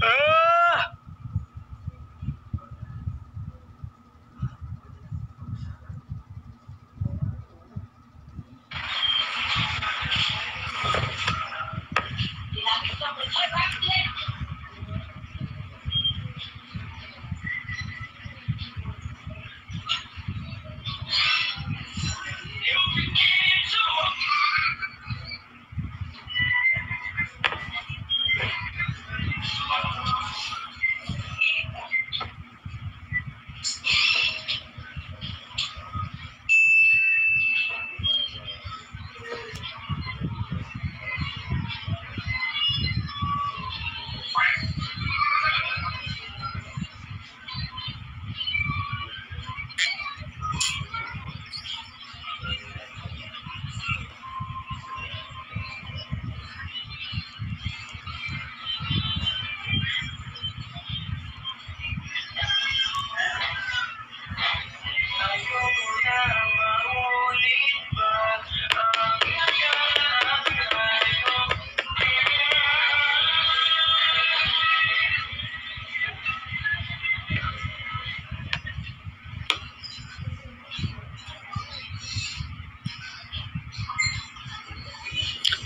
Ah!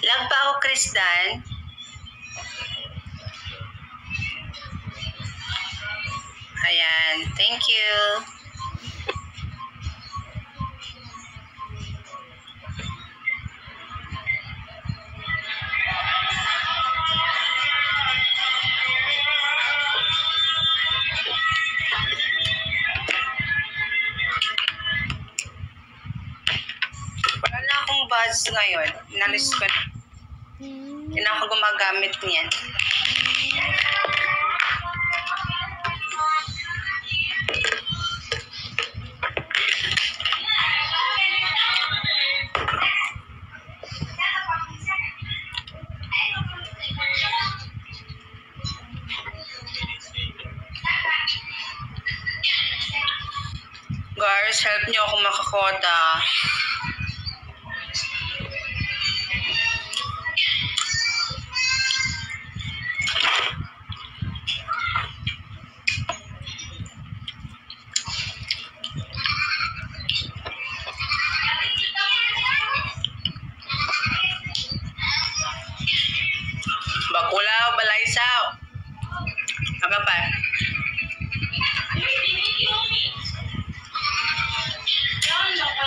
Lag pa ako, Krisdan. Ayan, thank you. Wala na akong buds ngayon. Inalis ko na. Hindi na ako gumagamit niyan. Guys, help niyo ako makakota. Bakulaw, balaysaw. Apa pa?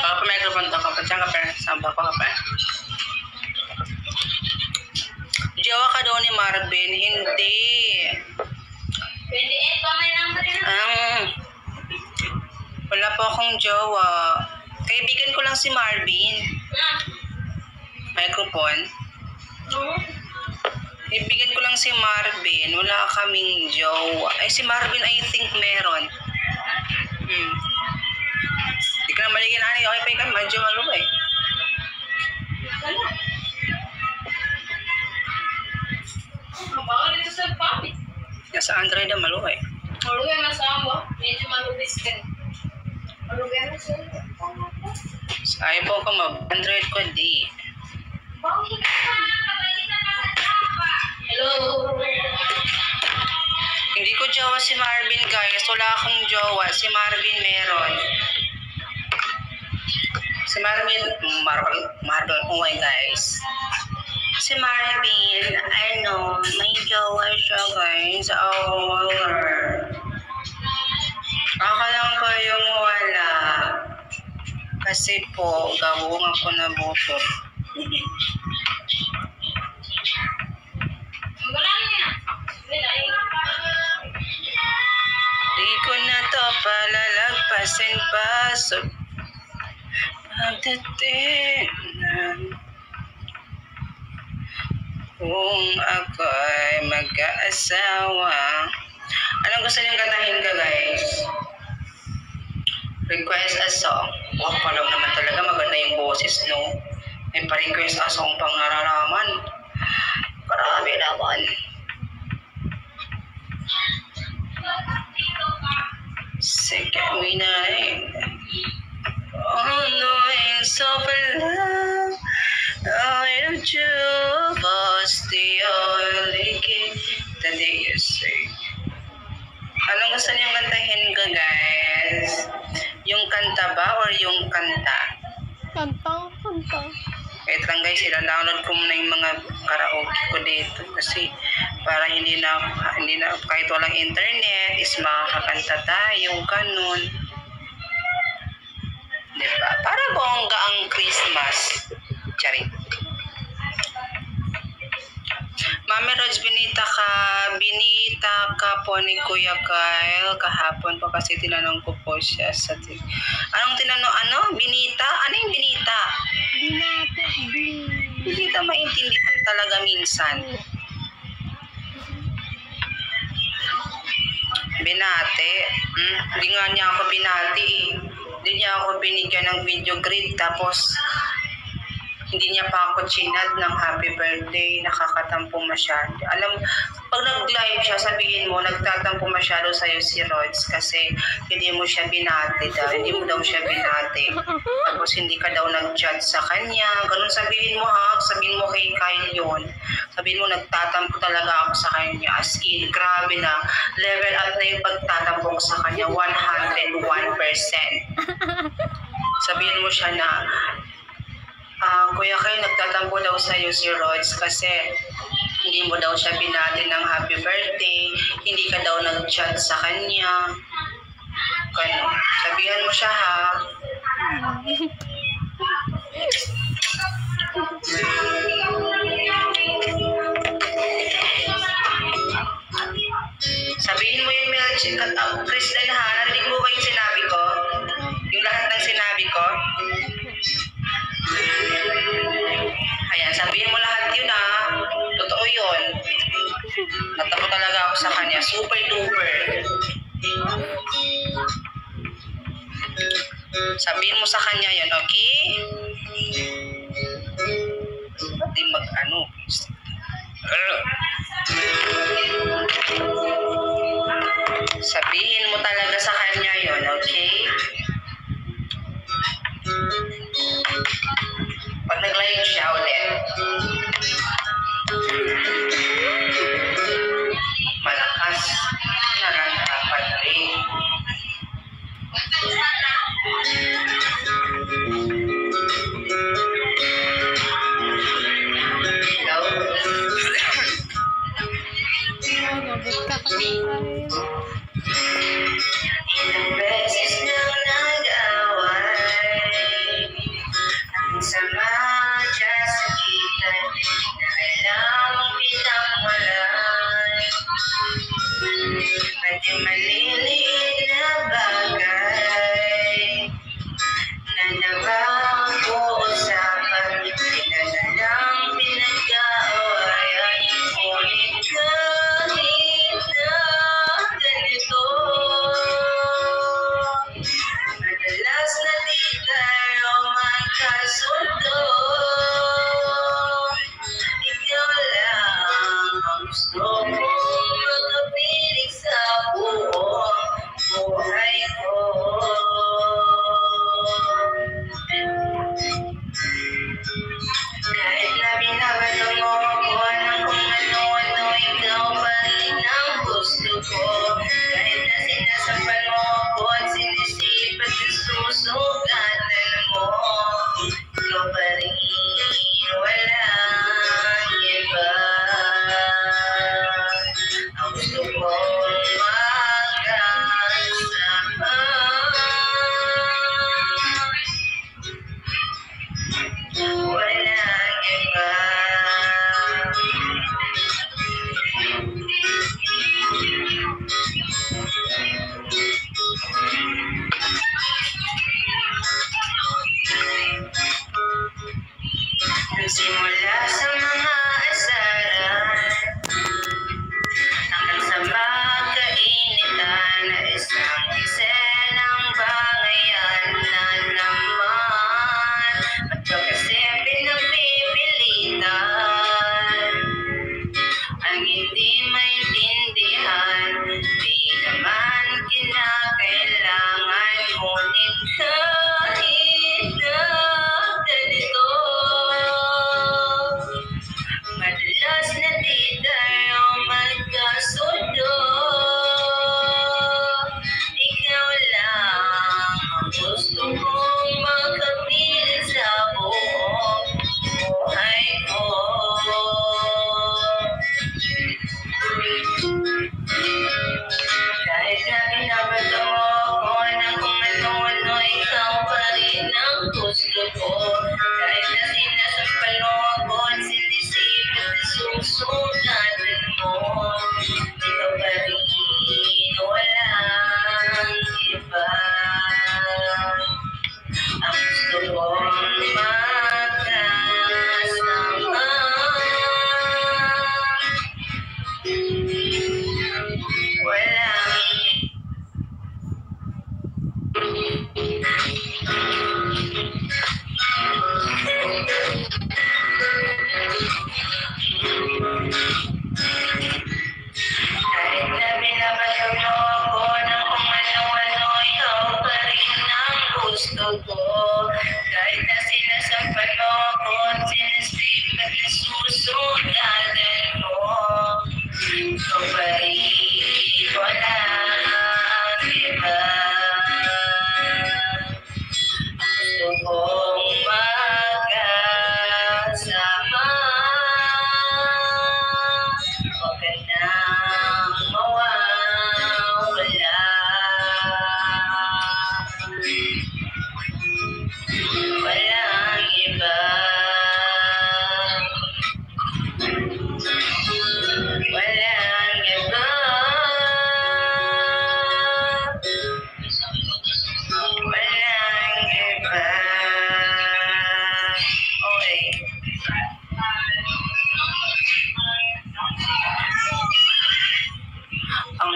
Kalau pa microphone to, kapatyan ka pa. Samba ko ka pa. Jowa ka daw ni Marvin. Hindi. 28 pa may number yun. Wala po akong jowa. Kaibigan ko lang si Marvin. Microphone. Kaibigan ko lang si Marvin. Wala kaming jowa. Ay, si Marvin I think meron. Di ka na maligyan na. Okay pa yung medyo maluwa eh. Bawal dito sa papi. Nasa Android na maluwa eh. Malugay masama. Medyo malubis ka. Malugay na siya. Ayaw po ko mag-Android ko di. Hello. Hindi ko jowa si Marvin guys. Wala akong jowa. Si Marvin meron. Si Marvin, Marvin, oh my guys. Si Marvin, ano, may jowa siya guys. Oh, ako lang po yung wala. Kasi po, gawong ako na buto. Di ko na to palalagpasin pa. So, pagdating kung ako'y mag-aasawa. Anong gusto niyong katahin ka guys? Request a song. Wow, palam naman talaga. Maganda yung boses, no? May pa-request a song pang nararaman. Marami naman. Second we night. Oh no, it's so love. I don't you was the only kid that you say. Wait lang guys, download ko muna yung mga karaoke ko dito kasi para hindi na kahit walang internet is makakanta tayo, ganun. Diba? Para bongga ang Christmas. Charing. Mami Rog, binita ka po ni Kuya Kyle kahapon po kasi tinanong ko po siya sa anong tinanong, binita? Ano yung binita? Hindi ka maintindihan talaga minsan. Binate? Hindi nga niya ako binati eh. Hindi niya ako binigyan ng video grid tapos hindi niya pa ako chinad ng happy birthday, nakakatampo masyado. Alam, pag nag-live siya, sabihin mo, nagtatampo masyado sa'yo si Rods kasi hindi mo siya binati daw, hindi mo daw siya binati. Tapos hindi ka daw nag-chat sa kanya, ganun sabihin mo ha, sabihin mo kay Kyle yun. Sabihin mo, nagtatampo talaga ako sa kanya, as in, grabe na, level up na yung pagtatampo ko sa kanya, 101%. Sabihin mo siya na, Kuya Kyle, nagtatampo daw sa'yo si Rods kasi hindi mo daw siya binati ng happy birthday, hindi ka daw nag-chat sa kanya. Kano, sabihan mo siya ha. Sabihin mo yung Kristen ha, narinig mo ba yung sinabi ko? Yung lahat ng sinabi ko? Ayan, sabihin mo lahat yun ha. Totoo yun. Natapo talaga ako sa kanya. Super duper. Sabihin mo sa kanya yun, okay? Hindi mag-ano. Sabihin mo talaga sa kanya yun, okay? Pag nag-live siya ulit, malakas na lang dapat rin. Ilang beses nang nag-away ang sama dyan sa gitan na alam kitang malay pati maliliit na bagay na napag-uusapan pinadalang pinag-aawayan ngunit kahit na ganito madalas na di tayo magkasundo. Ikaw lang ang gusto kong makapiling sa buong buhay ko. Kahit na binabato mo ako ng kung ano-ano, ikaw pa rin ang gusto ko. Kahit na sinasapan mo ako at sinisipat at susugatan mo, ikaw pa rin, walang iba.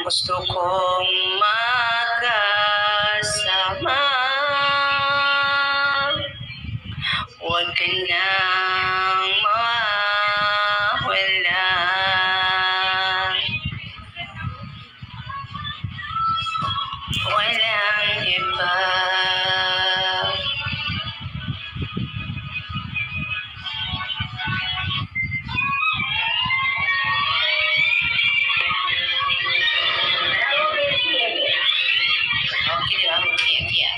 Gusto kong makasama. Huwag ka nang mawala. Walang iba. Okay, diba? Kaya.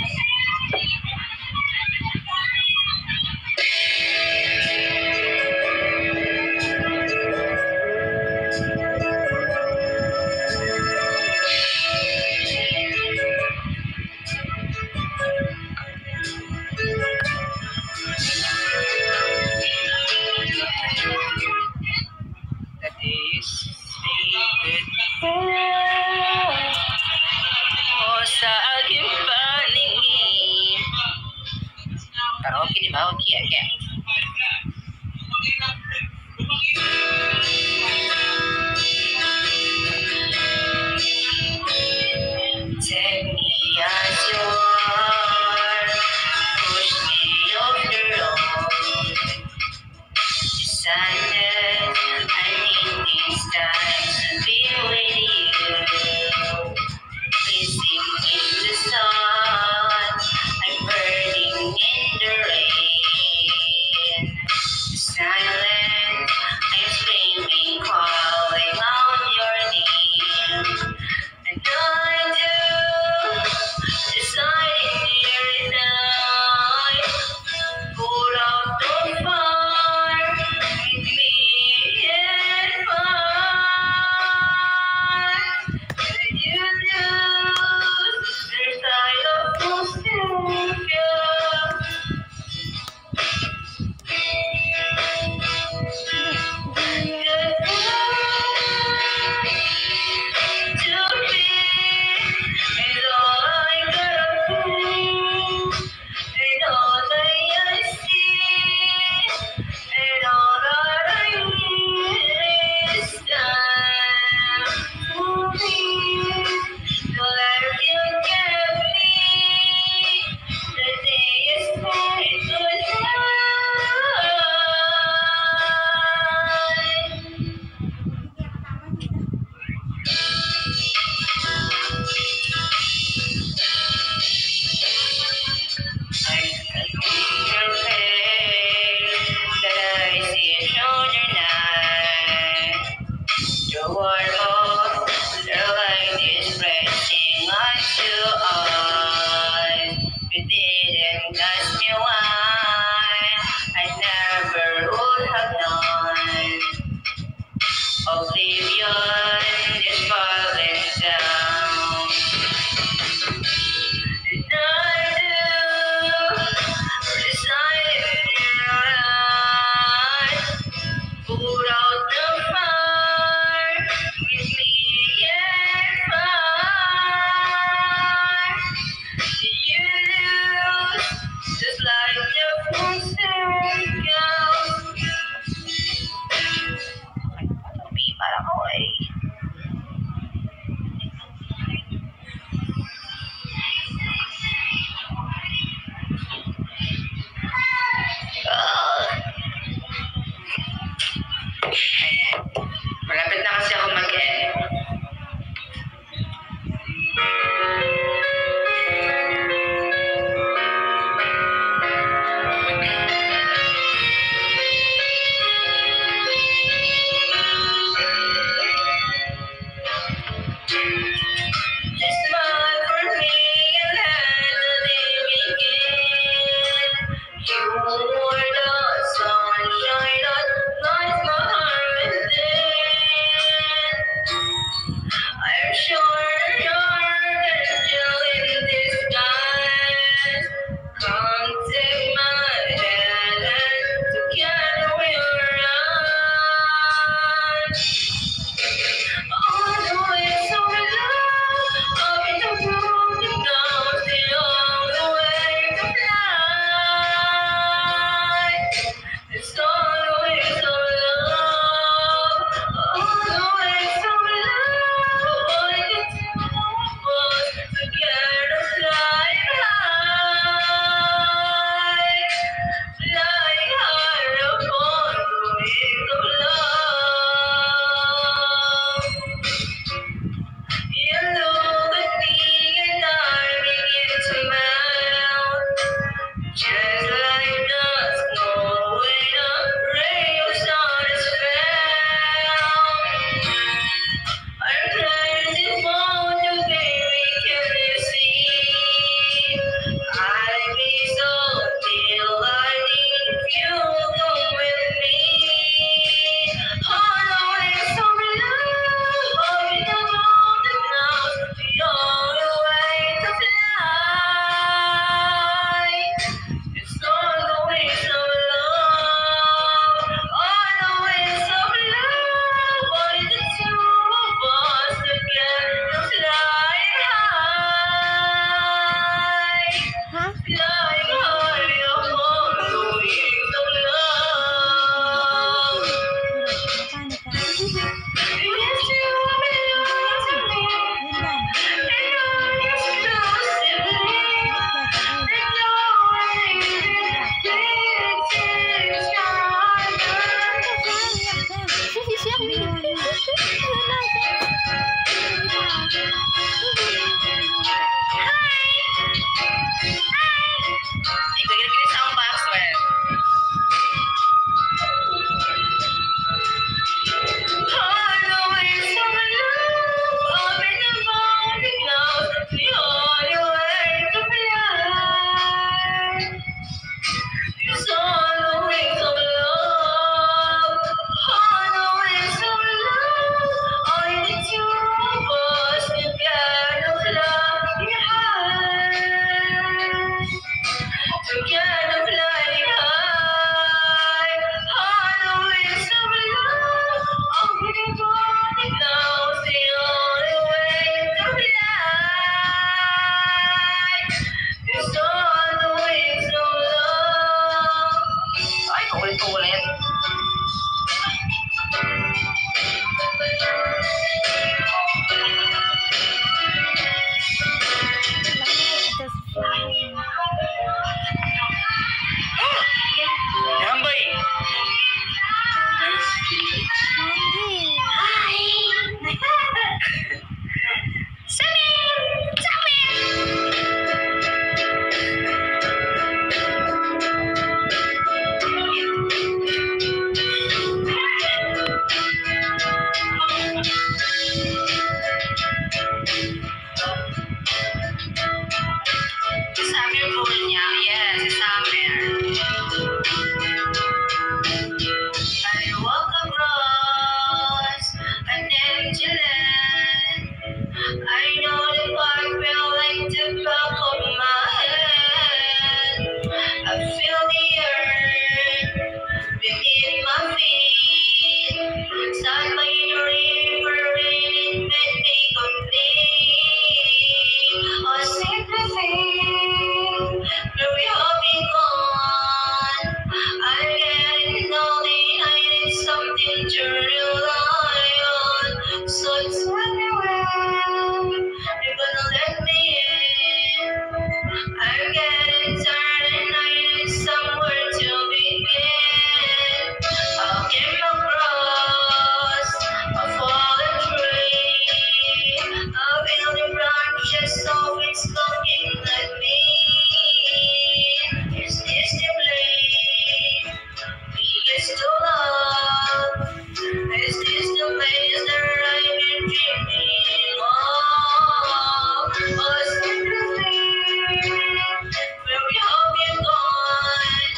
That is secret mo sa aking paningin. Pero okay, diba? Okay. Take me as you are, push me off the road. Decided I need this time to be with you. Kissing in the sun, I'm burning in the rain. Silent, I'm screaming, calling out your name. And I do, deciding here and now, put out the fire, with me and fire. And you lose the sight of nostalgia. Oblivion is falling down. And I do decide put out the fire with me and fire. You lose just like the first girl. Para ko eh. Ayan. Malapit na kasi ako mag-end. tell me when you're gonna let me in. I'm getting tired and I need somewhere to begin. I'll get across a fallen tree, a building branches always looking at me. Is this the place we used to love? Is this the place that I've been dreaming of? Or simply where we have been gone?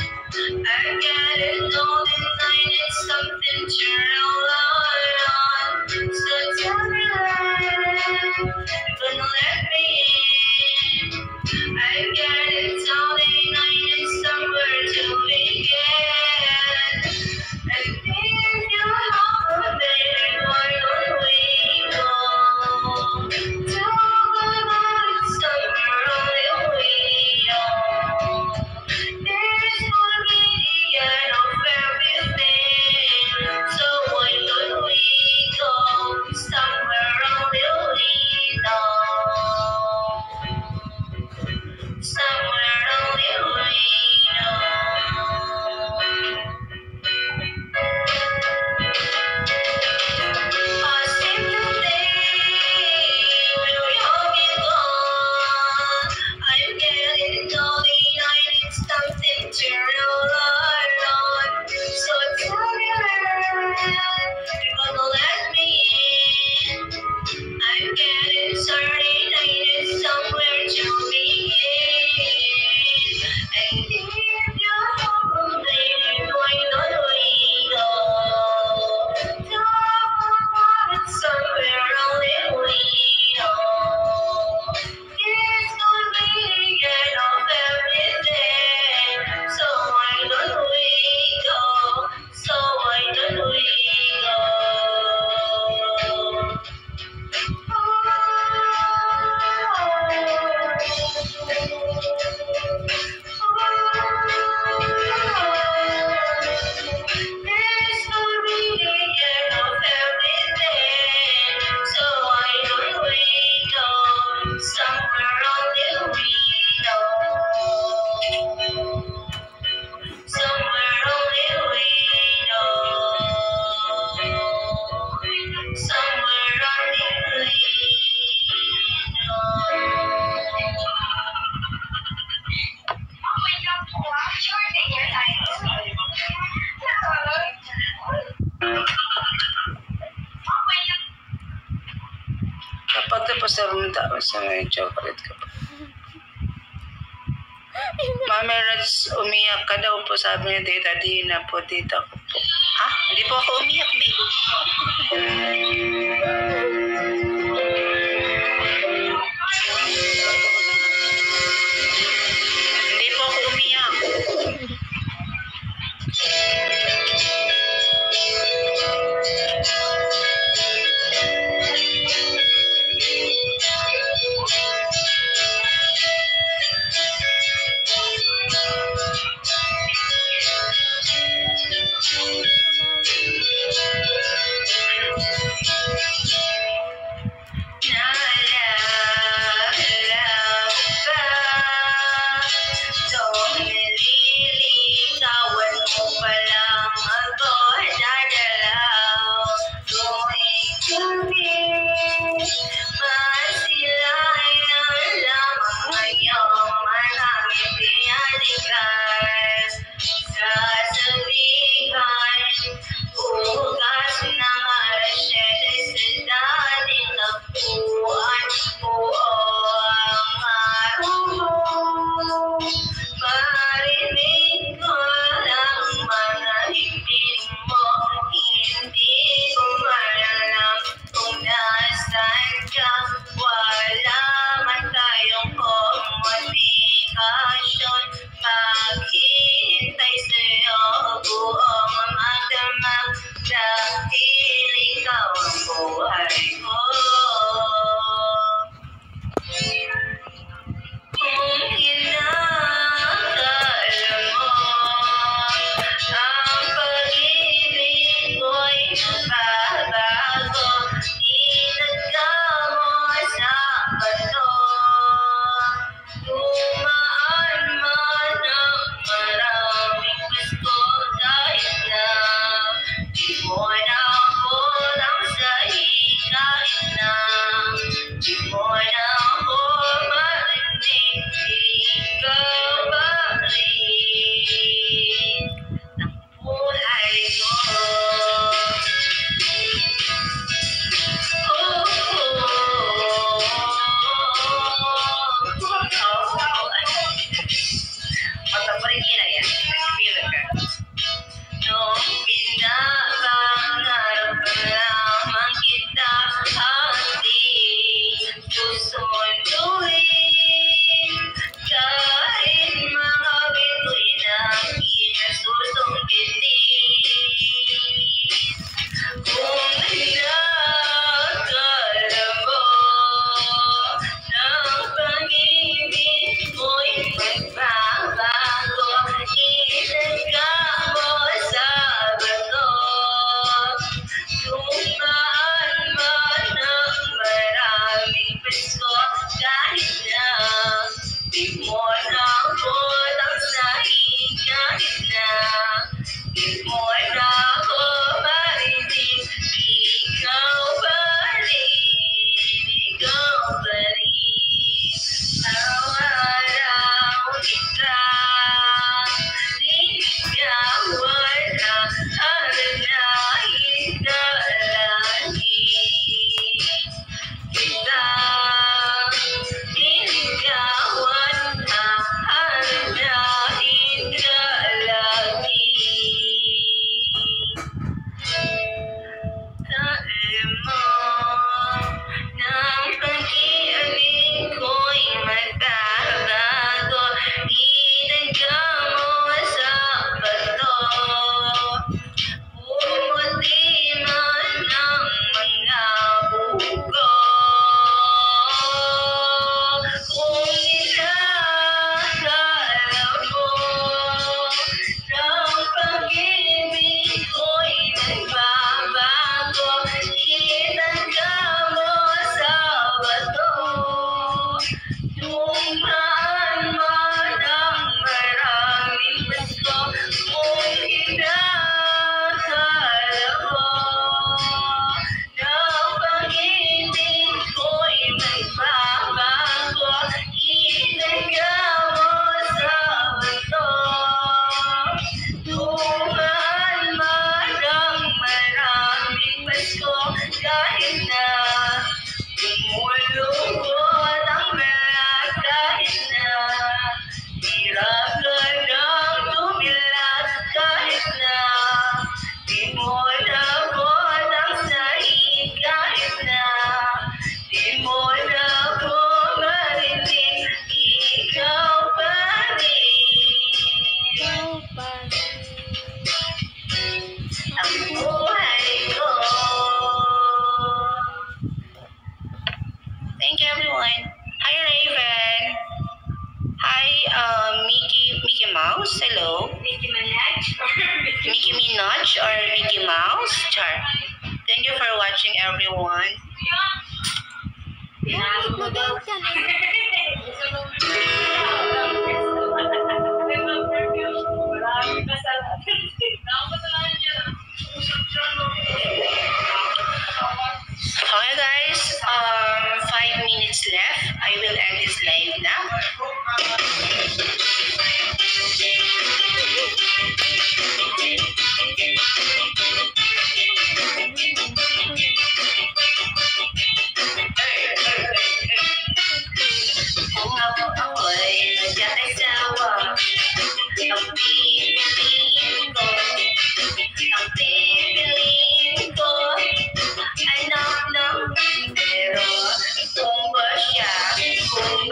I get it, know that I need something to rely on. So tell me when you're gonna let me in. I get it, know that I need somewhere to begin. And if you have a baby, why don't we go? Talk about it somewhere only we know. This would be the end of everything. So why don't we go somewhere only we know? Somewhere only we know. I simply think when we all be gone, I'm getting lonely. I need something to rely on. So tell me when you're gonna let me in. I'm getting sorry. I need somewhere to begin. And if you're home, baby, why don't we go? Talk about it somewhere only we know. It's gonna be the end of everything. So why don't we go? So why don't we go? This will be the end of everything. So why don't we go somewhere only we know? Somewhere only we know. Somewhere only we Kapag tapos na rumunta ako sa may chocolate ka pa. Mami Raj, umiyak ka daw po, sabi ni Tita Dina po, tita ko po. Ha? Hindi po ako umiyak, di. Hindi po ako umiyak. na, di mo na ako marinig, ikaw pa rin ang buhay ko. Mataparin na yan. Bilang ka. Noong pinapangarap lamang kita ating susunduin, kahit mga bito'y na inasusungkitin. Kung nakakala mo ng pag-ibig mo'y magbabago, ilaga mo sa bato. Tumaan man ng maraming presko, kahit na di mo na ako taksahin, kahit na di mo na ako marinig, ikaw pa rin, ikaw pa rin. Araw-araw kita liligawan na haranahin ka lagi. Kita liligawan na haranahin ka lagi. Alam mo, ng pag-iabig ko'y magbabago, ilaga mo sa bato. Pumuti man ang mga buko. Kung inakala mo ng pag-ibig ko'y nagbabago, ilaga mo sa bato. Tumaan man ang maraming presko, kung inakala mo na pag-ibig ko'y magbabago, ilaga mo sa bato. Tumaan man ang maraming presko, kahit na lumulubot ang lahat, kahit na hirap ka nang tumilat, kahit na di mo na ako taksahin, kahit na di mo na ako marinig, ikaw pa rin ang buhay ko. Thank you, everyone. Hi, Raven. Hi, Mickey Mouse. Hello. Mickey Minaj or Mickey Minaj or Mickey Mouse. Char. Thank you for watching, everyone. Pinalo ka na. Okay, guys. 5 minutes left. I will end this live now. Kung ako'y nagkakasawa, ang pipiliin ko, anak ng pero kung ba siya, kung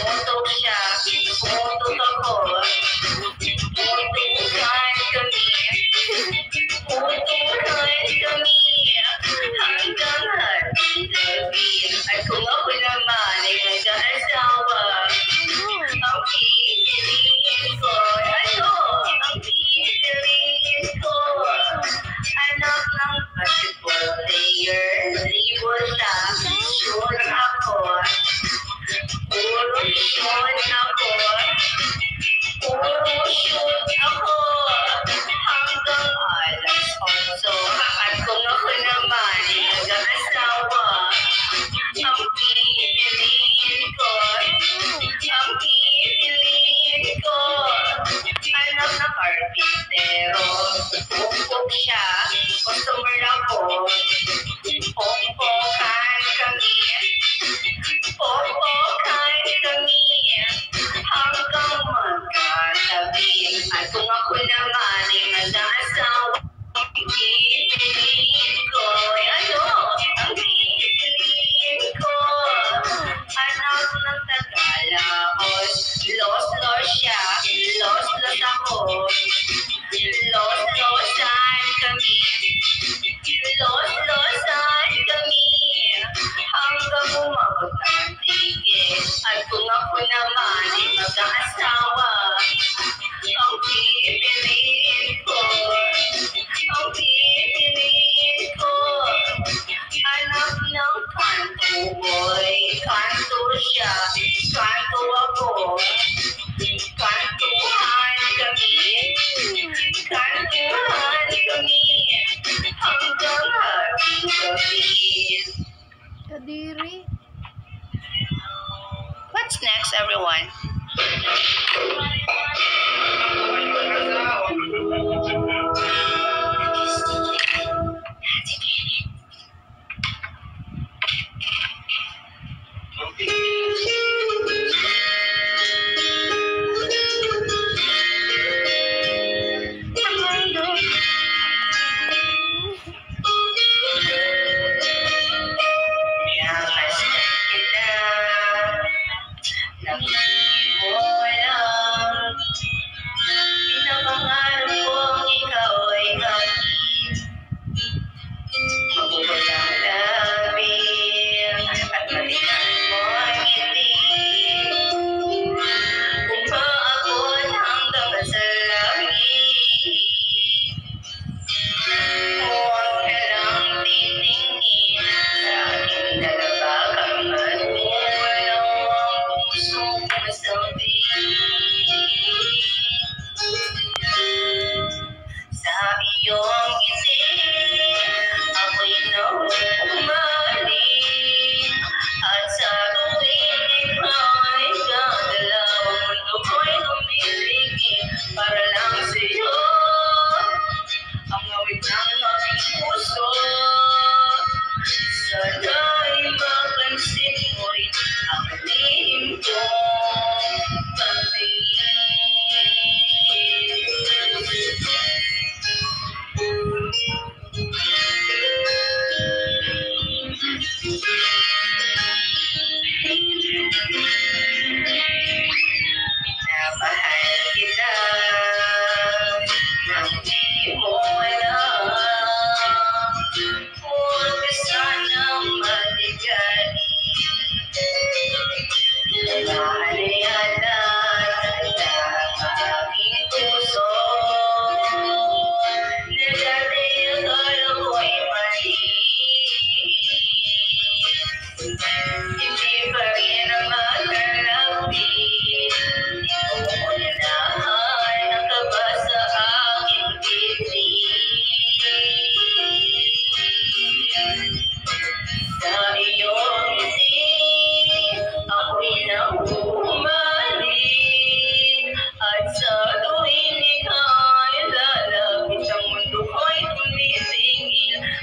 Tumutok siya, tumutok ako. Tutukan kami. Tutukan kami. Hanggang hating gabi. At kung ako naman ay mag-aasawa, ang pipiliin ko, ang pipiliin ko. Anak ng basketball player, dribble siya, shoot ako. Puro shoot ako. Puro shoot ako. Hanggang alas 8. At kung ako naman ay mag-aasawa, ang pipiliin ko, ang pipiliin ko. Anak ng karpintero, pupok siya, customer ako. Pumpokan kami, pumpokan kami, hanggang magkatabi. At kung ako naman ay mag-aasawa, ang pipiliin ko, ang pipiliin ko. Anak ng Tagalaos, los-los siya, los-los ako. Los-losan kami, los-losan kami, hanggang umabot ang tigil. At kung ako naman ay mag-aasawa, ang pipiliin ko, ang pipiliin ko. Anak ng kanto boy, kanto siya, kanto ako. Kantuhan kami, kantuhan kami, hanggang hating gabi. Kadiri. What's next, everyone?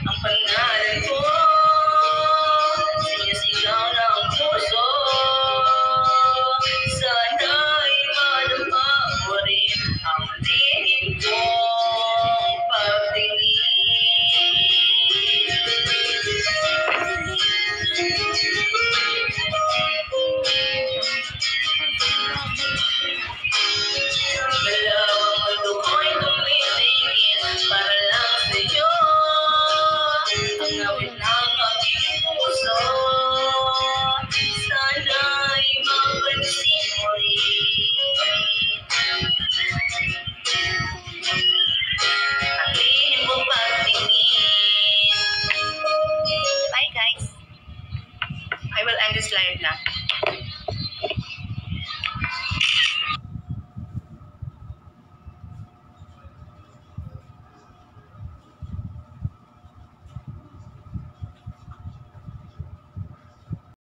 Ang pangalan ko, sinisigaw I will end this live na.